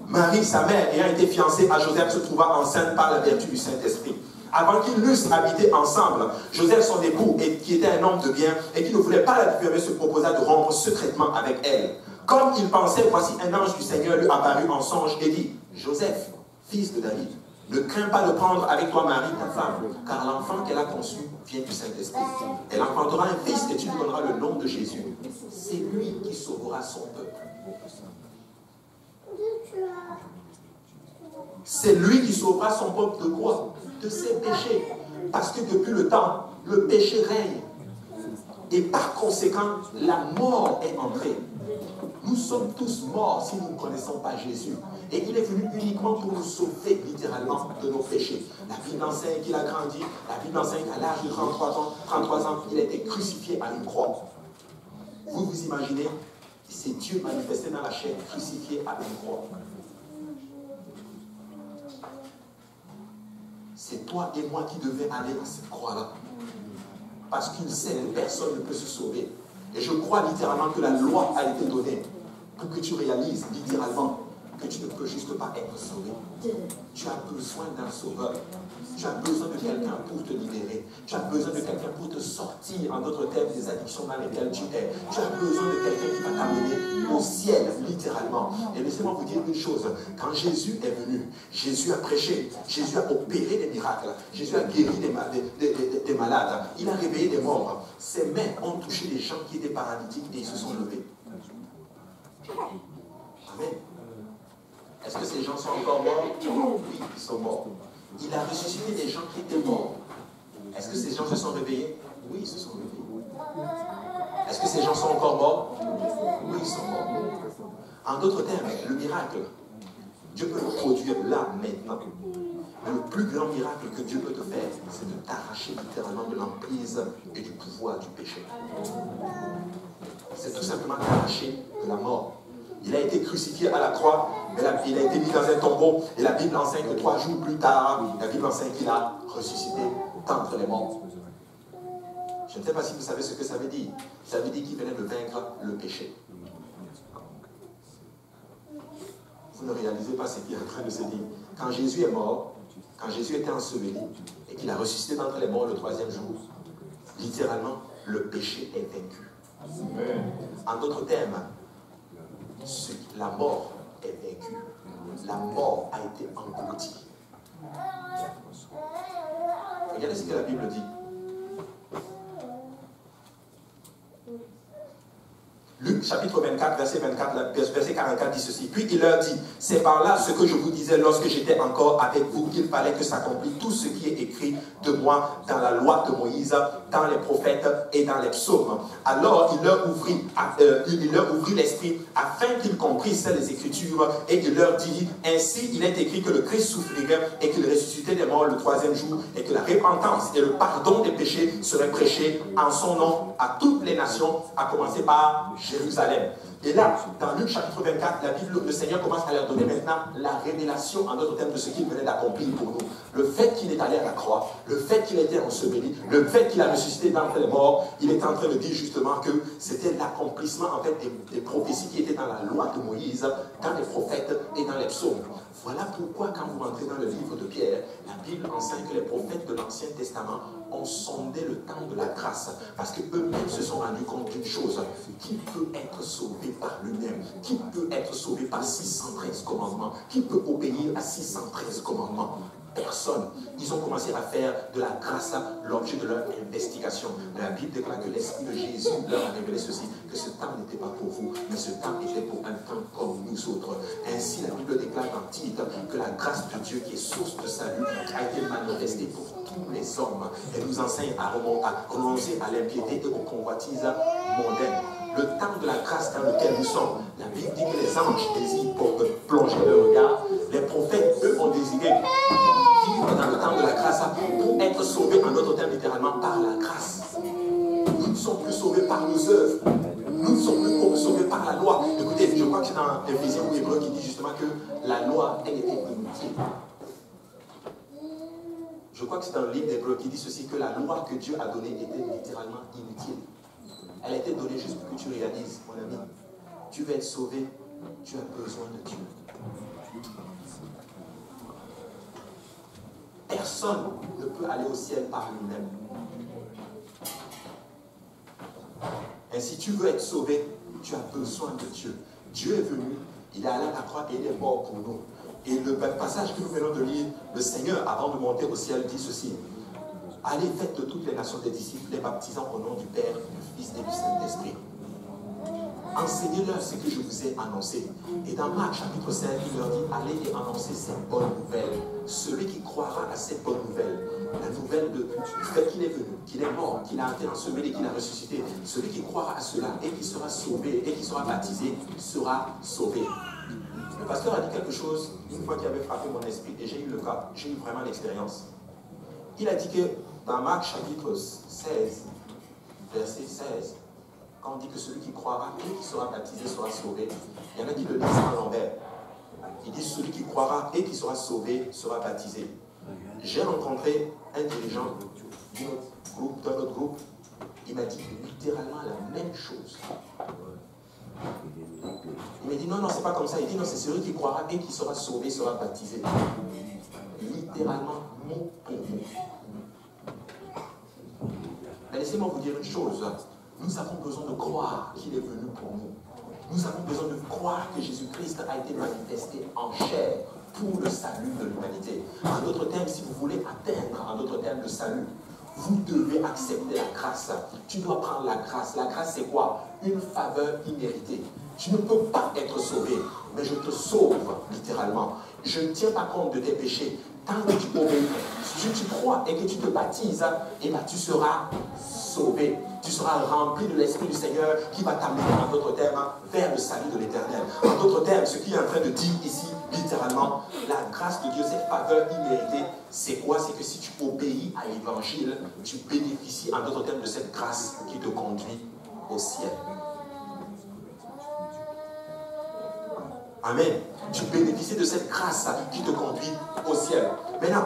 Marie, sa mère, ayant été fiancée à Joseph, se trouva enceinte par la vertu du Saint-Esprit. Avant qu'ils n'eussent habité ensemble, Joseph, son époux, qui était un homme de bien et qui ne voulait pas la diffamer, se proposa de rompre secrètement avec elle. Comme il pensait, voici un ange du Seigneur lui apparut en songe et dit, Joseph, fils de David, Ne crains pas de prendre avec toi Marie, ta femme, car l'enfant qu'elle a conçu vient du Saint-Esprit. Elle enfantera un fils et tu lui donneras le nom de Jésus. C'est lui qui sauvera son peuple. C'est lui qui sauvera son peuple de quoi? De ses péchés. Parce que depuis le temps, le péché règne. Et par conséquent, la mort est entrée. Nous sommes tous morts si nous ne connaissons pas Jésus. Et il est venu uniquement pour nous sauver littéralement de nos péchés. La Bible enseigne qu'il a grandi. La Bible enseigne qu'à l'âge de 33 ans, il a été crucifié à une croix. Vous vous imaginez, c'est Dieu manifesté dans la chair, crucifié à une croix. C'est toi et moi qui devons aller à cette croix-là. Parce qu'il sait que personne ne peut se sauver. Et je crois littéralement que la loi a été donnée pour que tu réalises littéralement que tu ne peux juste pas être sauvé. Tu as besoin d'un sauveur. Tu as besoin de quelqu'un pour te libérer. Tu as besoin de quelqu'un pour te sortir, en d'autres termes, des addictions dans lesquelles tu es. Tu as besoin de quelqu'un qui va t'amener au ciel, littéralement. Et laissez-moi vous dire une chose. Quand Jésus est venu, Jésus a prêché, Jésus a opéré des miracles, Jésus a guéri des malades, il a réveillé des morts. Ses mains ont touché des gens qui étaient paralytiques et ils se sont levés. Amen. Est-ce que ces gens sont encore morts? Oui, ils sont morts. Il a ressuscité des gens qui étaient morts. Est-ce que ces gens se sont réveillés? Oui, ils se sont réveillés. Est-ce que ces gens sont encore morts? Oui, ils sont morts. En d'autres termes, le miracle, Dieu peut le produire là, maintenant. Mais le plus grand miracle que Dieu peut te faire, c'est de t'arracher littéralement de l'emprise et du pouvoir du péché. C'est tout simplement t'arracher de la mort. Il a été crucifié à la croix, mais il a été mis dans un tombeau. Et la Bible enseigne que 3 jours plus tard, la Bible enseigne qu'il a ressuscité d'entre les morts. Je ne sais pas si vous savez ce que ça veut dire. Ça veut dire qu'il venait de vaincre le péché. Vous ne réalisez pas ce qu'il est en train de se dire. Quand Jésus est mort, quand Jésus était enseveli et qu'il a ressuscité d'entre les morts le 3e jour, littéralement, le péché est vaincu. En d'autres termes, la mort est vaincue. La mort a été engloutie. Regardez ce que la Bible dit. Luc chapitre 24, verset 44, verset 44 dit ceci. Puis il leur dit, c'est par là ce que je vous disais lorsque j'étais encore avec vous, qu'il fallait que s'accomplisse tout ce qui est écrit de moi dans la loi de Moïse, dans les prophètes et dans les psaumes. Alors il leur ouvrit l'esprit afin qu'ils comprissent les Écritures et il leur dit, ainsi il est écrit que le Christ souffrirait et qu'il ressuscitait des morts le 3e jour et que la repentance et le pardon des péchés seraient prêchés en son nom à toutes les nations, à commencer par Jérusalem. Et là, dans Luc chapitre 24, la Bible, le Seigneur commence à leur donner maintenant la révélation, en d'autres termes, de ce qu'il venait d'accomplir pour nous. Le fait qu'il est allé à la croix, le fait qu'il était enseveli, le fait qu'il a ressuscité d'entre les morts, il est en train de dire justement que c'était l'accomplissement en fait des prophéties qui étaient dans la loi de Moïse, dans les prophètes et dans les psaumes. Voilà pourquoi quand vous rentrez dans le livre de Pierre, la Bible enseigne que les prophètes de l'Ancien Testament ont sondé le temps de la grâce, parce qu'eux-mêmes se sont rendus compte d'une chose, qui peut être sauvé par lui-même, qui peut être sauvé par 613 commandements, qui peut obéir à 613 commandements. Personne. Ils ont commencé à faire de la grâce l'objet de leur investigation. La Bible déclare que l'Esprit de Jésus leur a révélé ceci, que ce temps n'était pas pour vous, mais ce temps était pour un temps comme nous autres. Ainsi, la Bible déclare dans Tite que la grâce de Dieu, qui est source de salut, a été manifestée pour tous les hommes. Elle nous enseigne à renoncer à l'impiété et aux convoitises mondaines. Le temps de la grâce dans lequel nous sommes. La Bible dit que les anges désirent pour plonger leur regard. Les prophètes, eux, ont désiré vivre dans le temps de la grâce pour être sauvés, en d'autres termes, littéralement, par la grâce. Nous ne sommes plus sauvés par nos œuvres. Nous ne sommes plus sauvés par la loi. Écoutez, je crois que c'est dans Éphésiens ou Hébreux qui dit justement que la loi, elle était inutile. Je crois que c'est dans le livre d'Hébreux qui dit ceci, que la loi que Dieu a donnée était littéralement inutile. Elle a été donnée juste pour que tu réalises, mon ami, tu veux être sauvé, tu as besoin de Dieu. Personne ne peut aller au ciel par lui-même. Et si tu veux être sauvé, tu as besoin de Dieu. Dieu est venu, Il est allé à la croix et il est mort pour nous. Et le passage que nous venons de lire, le Seigneur, avant de monter au ciel, dit ceci. Allez, faites de toutes les nations des disciples, les baptisant au nom du Père, du Fils et du Saint-Esprit. Enseignez-leur ce que je vous ai annoncé. Et dans Marc chapitre 5, il leur dit, allez et annoncez cette bonne nouvelle. Celui qui croira à cette bonne nouvelle, la nouvelle du fait qu'il est venu, qu'il est mort, qu'il a été enseveli, qu'il a ressuscité, celui qui croira à cela et qui sera sauvé, et qui sera baptisé, sera sauvé. Le pasteur a dit quelque chose, une fois qu'il avait frappé mon esprit, et j'ai eu le cas, j'ai eu vraiment l'expérience. Il a dit que dans Marc chapitre 16, verset 16, quand on dit que celui qui croira et qui sera baptisé sera sauvé, il y en a qui le disent à l'envers. Ils disent celui qui croira et qui sera sauvé sera baptisé. J'ai rencontré un dirigeant d'un autre groupe, il m'a dit littéralement la même chose. Il m'a dit non, c'est pas comme ça. Il dit non, c'est celui qui croira et qui sera sauvé sera baptisé. Littéralement, mot pour mot. Mais laissez-moi vous dire une chose. Nous avons besoin de croire qu'il est venu pour nous. Nous avons besoin de croire que Jésus-Christ a été manifesté en chair pour le salut de l'humanité. En d'autres termes, si vous voulez atteindre, en d'autres termes, le salut, vous devez accepter la grâce. Tu dois prendre la grâce. La grâce, c'est quoi? Une faveur imméritée. Tu ne peux pas être sauvé, mais je te sauve, littéralement. Je ne tiens pas compte de tes péchés. Tant que tu obéis, si tu crois et que tu te baptises, et ben tu seras sauvé. Tu seras rempli de l'Esprit du Seigneur qui va t'amener, en d'autres termes, vers le salut de l'Éternel. En d'autres termes, ce qu'il est en train de dire ici, littéralement, la grâce de Dieu, cette faveur imméritée, c'est quoi? C'est que si tu obéis à l'Évangile, tu bénéficies, en d'autres termes, de cette grâce qui te conduit au ciel. Amen. Tu bénéficies de cette grâce qui te conduit au ciel. Maintenant,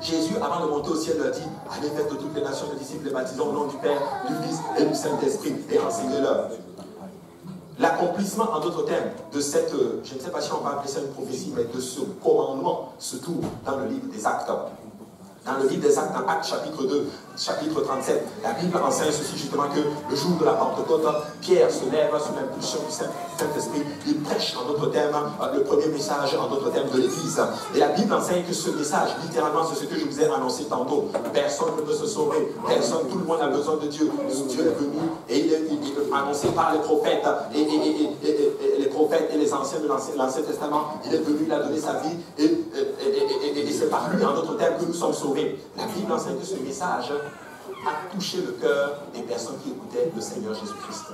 Jésus, avant de monter au ciel, leur dit, allez faire de toutes les nations des disciples, les baptisons au nom du Père, du Fils et du Saint-Esprit, et enseignez-leur. L'accomplissement, en d'autres termes, de cette, je ne sais pas si on va appeler ça une prophétie, mais de ce commandement se trouve dans le livre des Actes. Dans le livre des Actes, dans Actes chapitre 2, chapitre 37, la Bible enseigne ceci justement que le jour de la Pentecôte, Pierre se lève sous l'impulsion du Saint-Esprit, il prêche en d'autres termes le premier message en d'autres termes de l'Église. Et la Bible enseigne que ce message, littéralement, c'est ce que je vous ai annoncé tantôt. Personne ne peut se sauver, personne, tout le monde a besoin de Dieu. Dieu est venu et il est annoncé par les prophètes les prophètes et les anciens de l'Ancien Testament. Il est venu, il a donné sa vie et c'est par lui, en d'autres termes, que nous sommes sauvés. La Bible enseigne que ce message a touché le cœur des personnes qui écoutaient le Seigneur Jésus-Christ.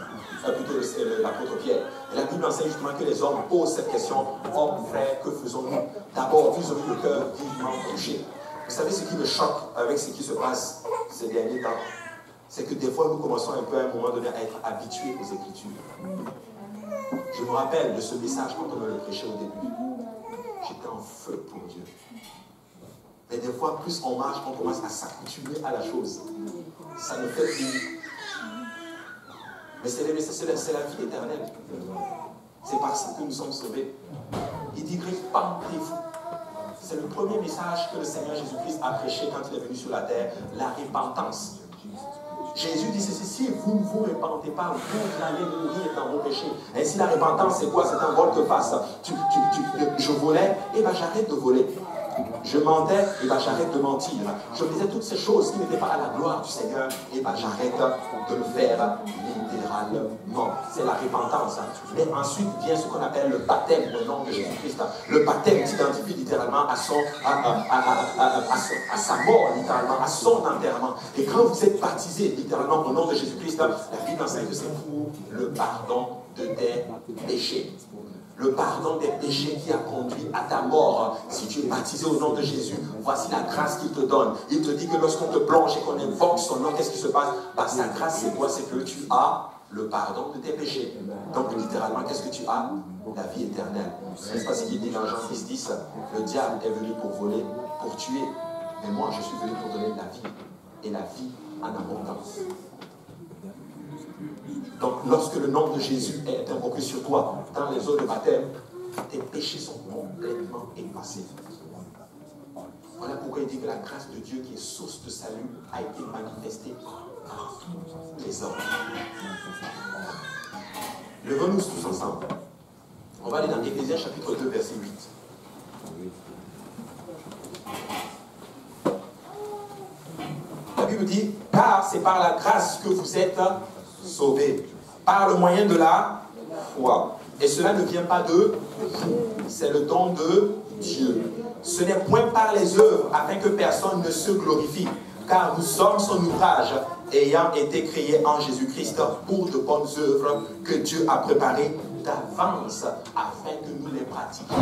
Plutôt l'apôtre Pierre. Et la Bible enseigne justement que les hommes posent cette question: hommes, frères, que faisons-nous? D'abord, vous avez le cœur vivement touché. Vous savez ce qui me choque avec ce qui se passe ces derniers temps? C'est que des fois, nous commençons un peu à un moment donné à être habitués aux Écritures. Je me rappelle de ce message quand on me le prêchait au début. J'étais en feu pour Dieu. Mais des fois, plus on marche, on commence à s'accoutumer à la chose. Ça nous fait plus. Mais c'est la vie éternelle. C'est par ça que nous sommes sauvés. Il dit: répentez-vous. C'est le premier message que le Seigneur Jésus-Christ a prêché quand il est venu sur la terre, la repentance. Jésus dit ceci: si vous ne vous repentez pas, vous allez mourir dans vos péchés. Ainsi, la repentance, c'est quoi? C'est un volte-face. Je volais, et bien j'arrête de voler. Je mentais, et bien j'arrête de mentir. Je faisais toutes ces choses qui n'étaient pas à la gloire du Seigneur, et bien j'arrête de le faire littéralement. C'est la repentance. Mais ensuite vient ce qu'on appelle le baptême au nom de Jésus-Christ. Le baptême s'identifie littéralement à sa mort, littéralement, à son enterrement. Et quand vous êtes baptisé littéralement au nom de Jésus-Christ, la Bible enseigne que c'est pour le pardon de tes péchés. Le pardon des péchés qui a conduit à ta mort. Si tu es baptisé au nom de Jésus, voici la grâce qu'il te donne. Il te dit que lorsqu'on te plonge et qu'on invoque son nom, qu'est-ce qui se passe? Par sa grâce, c'est quoi? C'est que tu as le pardon de tes péchés. Donc littéralement, qu'est-ce que tu as? La vie éternelle. C'est pas ce qu'il dit dans Jean 10, le diable est venu pour voler, pour tuer. Mais moi, je suis venu pour donner la vie. Et la vie en abondance. Donc, lorsque le nom de Jésus est invoqué sur toi, dans les eaux de baptême, tes péchés sont complètement effacés. Voilà pourquoi il dit que la grâce de Dieu, qui est source de salut, a été manifestée par tous les hommes. Levons-nous tous ensemble. On va aller dans Éphésiens chapitre 2, verset 8. La Bible dit, car c'est par la grâce que vous êtes sauvés, par le moyen de la foi. Et cela ne vient pas de vous, c'est le don de Dieu. Ce n'est point par les œuvres, afin que personne ne se glorifie, car nous sommes son ouvrage, ayant été créés en Jésus-Christ pour de bonnes œuvres que Dieu a préparées d'avance, afin que nous les pratiquions.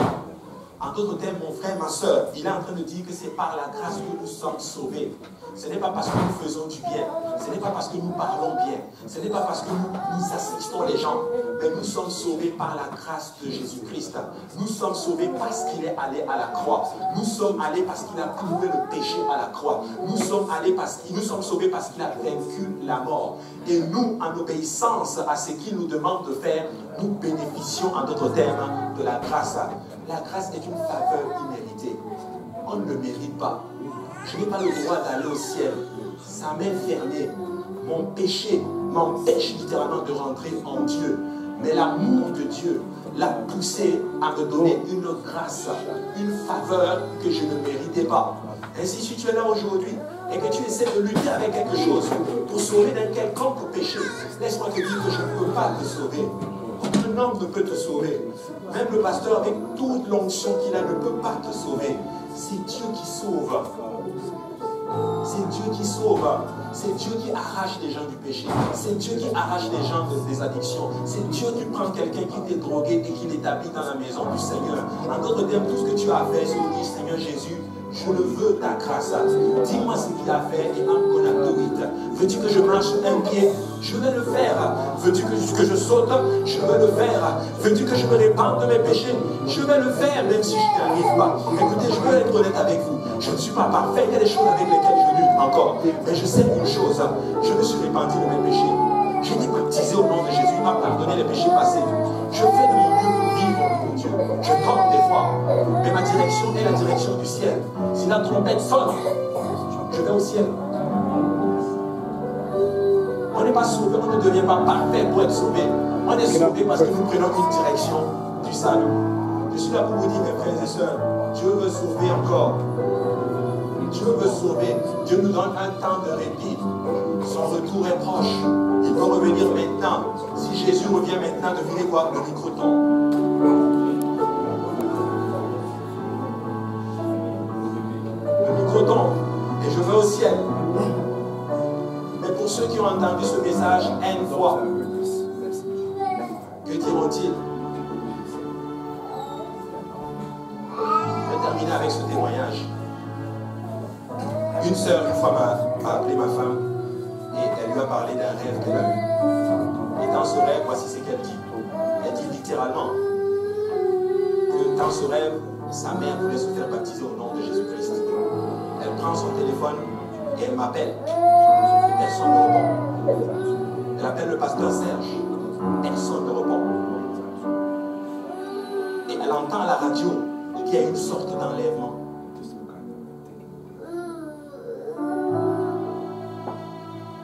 En d'autres termes, mon frère, ma soeur, il est en train de dire que c'est par la grâce que nous sommes sauvés. Ce n'est pas parce que nous faisons du bien, ce n'est pas parce que nous parlons bien, ce n'est pas parce que nous assistons les gens, mais nous sommes sauvés par la grâce de Jésus-Christ. Nous sommes sauvés parce qu'il est allé à la croix. Nous sommes allés parce qu'il a prouvé le péché à la croix. Nous sommes sauvés parce qu'il a vaincu la mort. Et nous, en obéissance à ce qu'il nous demande de faire, nous bénéficions, en d'autres termes, de la grâce. La grâce est une faveur imméritée. On ne le mérite pas. Je n'ai pas le droit d'aller au ciel. Ça m'est fermé. Mon péché m'empêche littéralement de rentrer en Dieu. Mais l'amour de Dieu l'a poussé à me donner une grâce, une faveur que je ne méritais pas. Ainsi, si tu es là aujourd'hui et que tu essaies de lutter avec quelque chose pour sauver d'un quelconque péché, laisse-moi te dire que je ne peux pas te sauver. Aucun homme ne peut te sauver. Même le pasteur, avec toute l'onction qu'il a, ne peut pas te sauver. C'est Dieu qui sauve. C'est Dieu qui sauve. C'est Dieu qui arrache les gens du péché. C'est Dieu qui arrache les gens des addictions. C'est Dieu qui prend quelqu'un qui t'est drogué et qui l'établit dans la maison du Seigneur. En d'autres termes, tout ce que tu as fait, c'est de dire, Seigneur Jésus, je le veux ta grâce. Dis-moi ce qu'il a fait et I'm gonna do it. Veux-tu que je marche un pied? Je vais le faire. Veux-tu que je saute? Je vais le faire. Veux-tu que je me répande de mes péchés? Je vais le faire, même si je n'y arrive pas. Écoutez, je veux être honnête avec vous. Je ne suis pas parfait. Il y a des choses avec lesquelles je lutte encore. Mais je sais une chose. Je me suis répandu de mes péchés. J'ai été baptisé au nom de Jésus. Il m'a pardonné les péchés passés. Je fais de mon mieux pour vivre pour Dieu. Je tombe des fois. Mais ma direction est la direction du ciel. Si la trompette sonne, je vais au ciel. On n'est pas sauvé, on ne devient pas parfait pour être sauvé. On est sauvé parce que nous prenons une direction du salut. Je suis là pour vous dire, mes frères et sœurs, Dieu veut sauver encore. Dieu veut sauver. Dieu nous donne un temps de répit. Son retour est proche. Il peut revenir maintenant. Si Jésus revient maintenant, devinez quoi? Le micro tombe. Le micro tombe. Et je vais au ciel. Mais pour ceux qui ont entendu ce message une fois, que diront-ils? Je vais terminer avec ce témoignage. Une sœur, une fois, m'a appelé ma femme et elle lui a parlé d'un rêve qu'elle a eu. Et dans ce rêve, voici ce qu'elle dit. Elle dit littéralement que dans ce rêve, sa mère voulait se faire baptiser au nom de Jésus-Christ. Elle prend son téléphone et elle m'appelle. Personne ne répond. Elle appelle le pasteur Serge. Personne ne répond. Et elle entend à la radio qu'il y a une sorte d'enlèvement.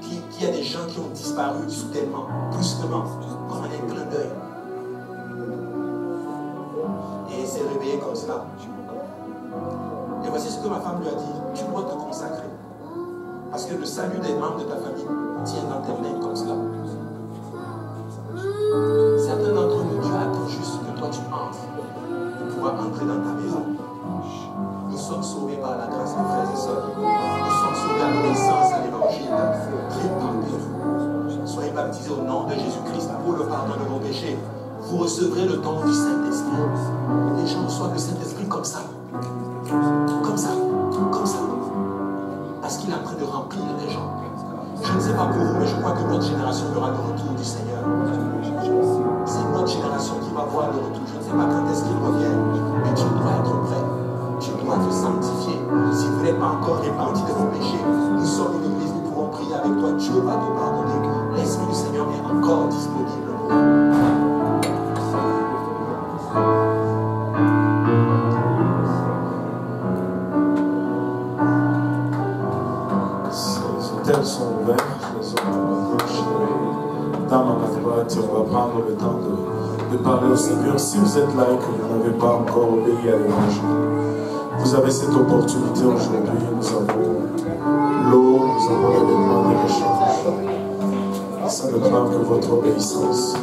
Qu'il y a des gens qui ont disparu soudainement, brusquement, comme un clin d'œil. Et elle s'est réveillée comme cela. Et voici ce que ma femme lui a dit. Tu dois te consacrer. Parce que le salut des membres de ta famille tient dans tes mains comme cela. Certains d'entre nous, Dieu attend juste que toi tu entres pour pouvoir entrer dans ta maison. Nous sommes sauvés par la grâce, mes frères et sœurs. Nous sommes sauvés à l'obéissance à l'évangile. Répandez-vous. Soyez baptisés au nom de Jésus-Christ pour le pardon de vos péchés. Vous recevrez le don du Saint-Esprit. Les gens reçoivent le Saint-Esprit comme ça. Comme ça. Comme ça. Parce qu'il est en train de remplir les gens. Je ne sais pas pour vous, mais je crois que notre génération verra le retour du Seigneur. C'est notre génération qui va voir le retour. Je ne sais pas quand est-ce qu'il revient, mais tu dois être prêt. Tu dois te sanctifier. Si vous n'êtes pas encore répandus de vos péchés, nous sommes une église, nous pouvons prier avec toi. Dieu va te pardonner. L'Esprit du Seigneur est encore disponible. Tels sont ouverts, les hommes à ma gauche, dans ma droite, on va prendre le temps de parler au Seigneur. Si vous êtes là et que vous n'avez pas encore obéi à l'évangile, vous avez cette opportunité aujourd'hui. Nous avons l'eau, nous avons les vêtements de l'échange. Ça ne prend que votre obéissance.